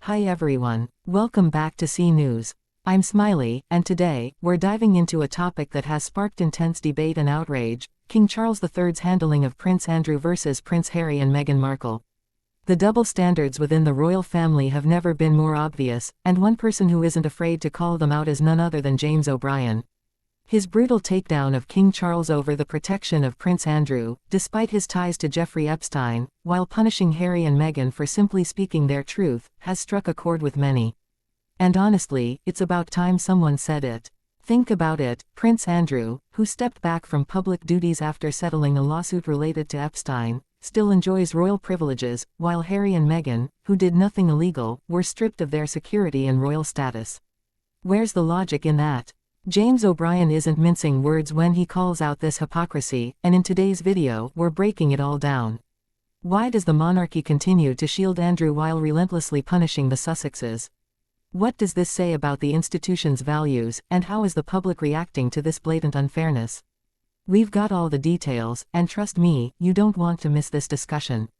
Hi everyone, welcome back to C News. I'm Smiley, and today, we're diving into a topic that has sparked intense debate and outrage: King Charles III's handling of Prince Andrew versus Prince Harry and Meghan Markle. The double standards within the royal family have never been more obvious, and one person who isn't afraid to call them out is none other than James O'Brien. His brutal takedown of King Charles over the protection of Prince Andrew, despite his ties to Jeffrey Epstein, while punishing Harry and Meghan for simply speaking their truth, has struck a chord with many. And honestly, it's about time someone said it. Think about it: Prince Andrew, who stepped back from public duties after settling a lawsuit related to Epstein, still enjoys royal privileges, while Harry and Meghan, who did nothing illegal, were stripped of their security and royal status. Where's the logic in that? James O'Brien isn't mincing words when he calls out this hypocrisy, and in today's video, we're breaking it all down. Why does the monarchy continue to shield Andrew while relentlessly punishing the Sussexes? What does this say about the institution's values, and how is the public reacting to this blatant unfairness? We've got all the details, and trust me, you don't want to miss this discussion.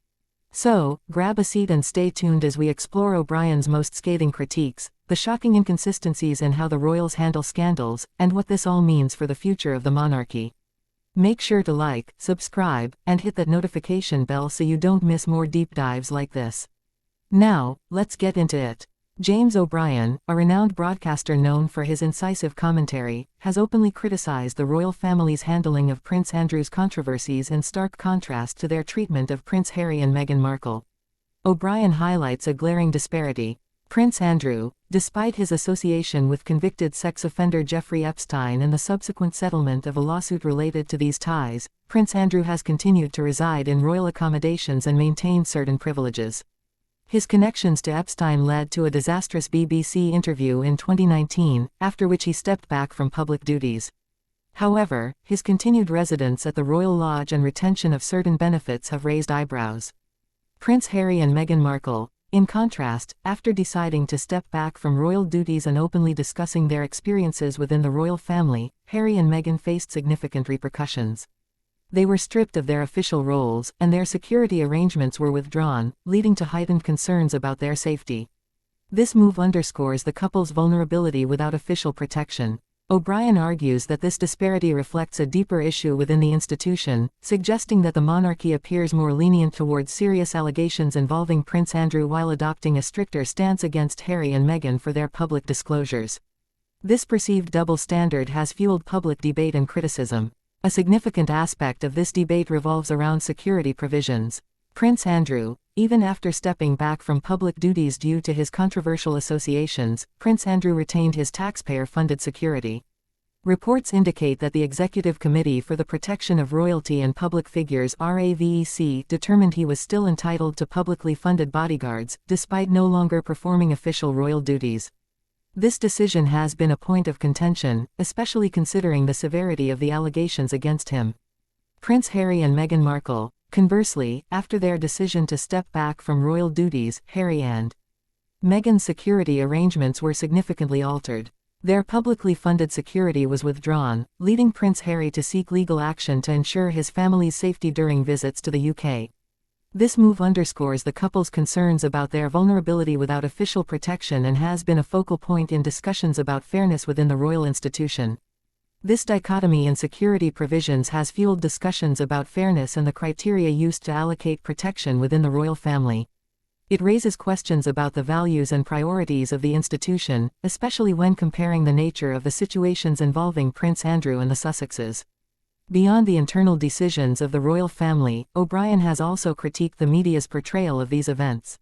So, grab a seat and stay tuned as we explore O'Brien's most scathing critiques, the shocking inconsistencies in how the royals handle scandals, and what this all means for the future of the monarchy. Make sure to like, subscribe, and hit that notification bell so you don't miss more deep dives like this. Now, let's get into it. James O'Brien, a renowned broadcaster known for his incisive commentary, has openly criticized the royal family's handling of Prince Andrew's controversies in stark contrast to their treatment of Prince Harry and Meghan Markle. O'Brien highlights a glaring disparity. Prince Andrew, despite his association with convicted sex offender Jeffrey Epstein and the subsequent settlement of a lawsuit related to these ties, Prince Andrew has continued to reside in royal accommodations and maintain certain privileges. His connections to Epstein led to a disastrous BBC interview in 2019, after which he stepped back from public duties. However, his continued residence at the Royal Lodge and retention of certain benefits have raised eyebrows. Prince Harry and Meghan Markle, in contrast, after deciding to step back from royal duties and openly discussing their experiences within the royal family, Harry and Meghan faced significant repercussions. They were stripped of their official roles, and their security arrangements were withdrawn, leading to heightened concerns about their safety. This move underscores the couple's vulnerability without official protection. O'Brien argues that this disparity reflects a deeper issue within the institution, suggesting that the monarchy appears more lenient towards serious allegations involving Prince Andrew while adopting a stricter stance against Harry and Meghan for their public disclosures. This perceived double standard has fueled public debate and criticism. A significant aspect of this debate revolves around security provisions. Prince Andrew, even after stepping back from public duties due to his controversial associations, Prince Andrew retained his taxpayer-funded security. Reports indicate that the Executive Committee for the Protection of Royalty and Public Figures (RAVEC) determined he was still entitled to publicly funded bodyguards, despite no longer performing official royal duties. This decision has been a point of contention, especially considering the severity of the allegations against him. Prince Harry and Meghan Markle, conversely, after their decision to step back from royal duties, Harry and Meghan's security arrangements were significantly altered. Their publicly funded security was withdrawn, leading Prince Harry to seek legal action to ensure his family's safety during visits to the UK. This move underscores the couple's concerns about their vulnerability without official protection and has been a focal point in discussions about fairness within the royal institution. This dichotomy in security provisions has fueled discussions about fairness and the criteria used to allocate protection within the royal family. It raises questions about the values and priorities of the institution, especially when comparing the nature of the situations involving Prince Andrew and the Sussexes. Beyond the internal decisions of the royal family, O'Brien has also critiqued the media's portrayal of these events.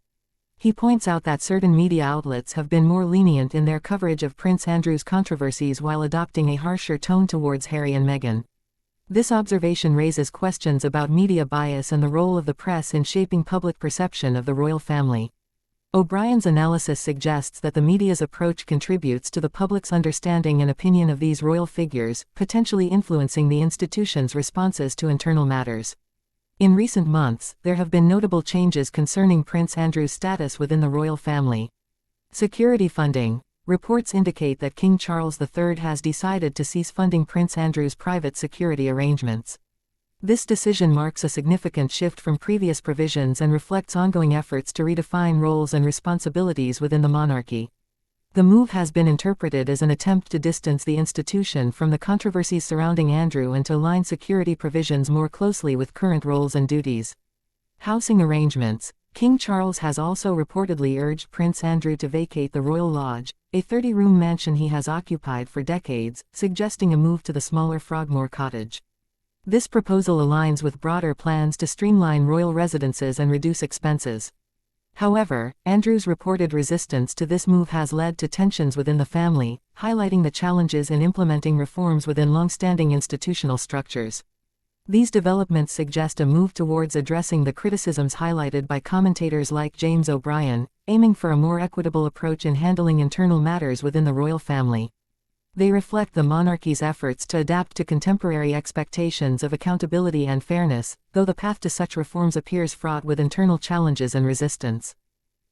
He points out that certain media outlets have been more lenient in their coverage of Prince Andrew's controversies while adopting a harsher tone towards Harry and Meghan. This observation raises questions about media bias and the role of the press in shaping public perception of the royal family. O'Brien's analysis suggests that the media's approach contributes to the public's understanding and opinion of these royal figures, potentially influencing the institution's responses to internal matters. In recent months, there have been notable changes concerning Prince Andrew's status within the royal family. Security funding. Reports indicate that King Charles III has decided to cease funding Prince Andrew's private security arrangements. This decision marks a significant shift from previous provisions and reflects ongoing efforts to redefine roles and responsibilities within the monarchy. The move has been interpreted as an attempt to distance the institution from the controversies surrounding Andrew and to align security provisions more closely with current roles and duties. Housing arrangements. King Charles has also reportedly urged Prince Andrew to vacate the Royal Lodge, a 30-room mansion he has occupied for decades, suggesting a move to the smaller Frogmore Cottage. This proposal aligns with broader plans to streamline royal residences and reduce expenses. However, Andrew's reported resistance to this move has led to tensions within the family, highlighting the challenges in implementing reforms within long-standing institutional structures. These developments suggest a move towards addressing the criticisms highlighted by commentators like James O'Brien, aiming for a more equitable approach in handling internal matters within the royal family. They reflect the monarchy's efforts to adapt to contemporary expectations of accountability and fairness, though the path to such reforms appears fraught with internal challenges and resistance.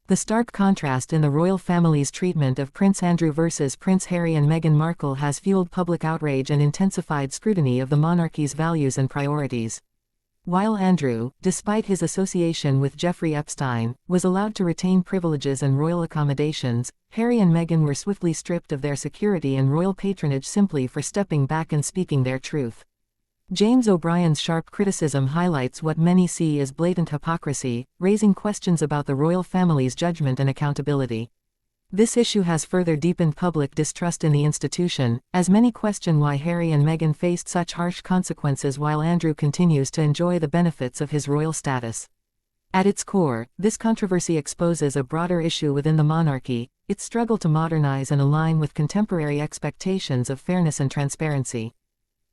The stark contrast in the royal family's treatment of Prince Andrew versus Prince Harry and Meghan Markle has fueled public outrage and intensified scrutiny of the monarchy's values and priorities. While Andrew, despite his association with Jeffrey Epstein, was allowed to retain privileges and royal accommodations, Harry and Meghan were swiftly stripped of their security and royal patronage simply for stepping back and speaking their truth. James O'Brien's sharp criticism highlights what many see as blatant hypocrisy, raising questions about the royal family's judgment and accountability. This issue has further deepened public distrust in the institution, as many question why Harry and Meghan faced such harsh consequences while Andrew continues to enjoy the benefits of his royal status. At its core, this controversy exposes a broader issue within the monarchy, its struggle to modernize and align with contemporary expectations of fairness and transparency.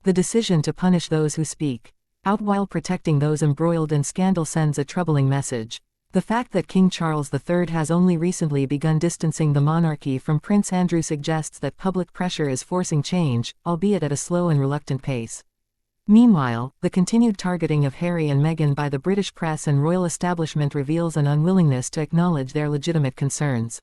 The decision to punish those who speak out while protecting those embroiled in scandal sends a troubling message. The fact that King Charles III has only recently begun distancing the monarchy from Prince Andrew suggests that public pressure is forcing change, albeit at a slow and reluctant pace. Meanwhile, the continued targeting of Harry and Meghan by the British press and royal establishment reveals an unwillingness to acknowledge their legitimate concerns.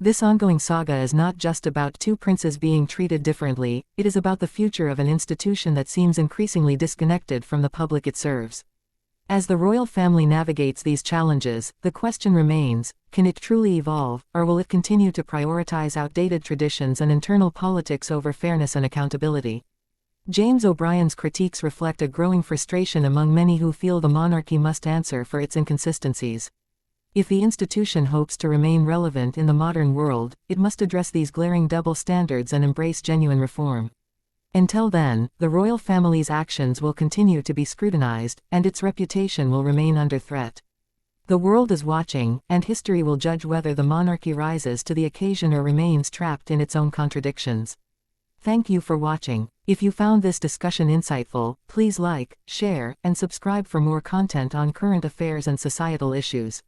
This ongoing saga is not just about two princes being treated differently, it is about the future of an institution that seems increasingly disconnected from the public it serves. As the royal family navigates these challenges, the question remains, can it truly evolve, or will it continue to prioritize outdated traditions and internal politics over fairness and accountability? James O'Brien's critiques reflect a growing frustration among many who feel the monarchy must answer for its inconsistencies. If the institution hopes to remain relevant in the modern world, it must address these glaring double standards and embrace genuine reform. Until then, the royal family's actions will continue to be scrutinized, and its reputation will remain under threat. The world is watching, and history will judge whether the monarchy rises to the occasion or remains trapped in its own contradictions. Thank you for watching. If you found this discussion insightful, please like, share, and subscribe for more content on current affairs and societal issues.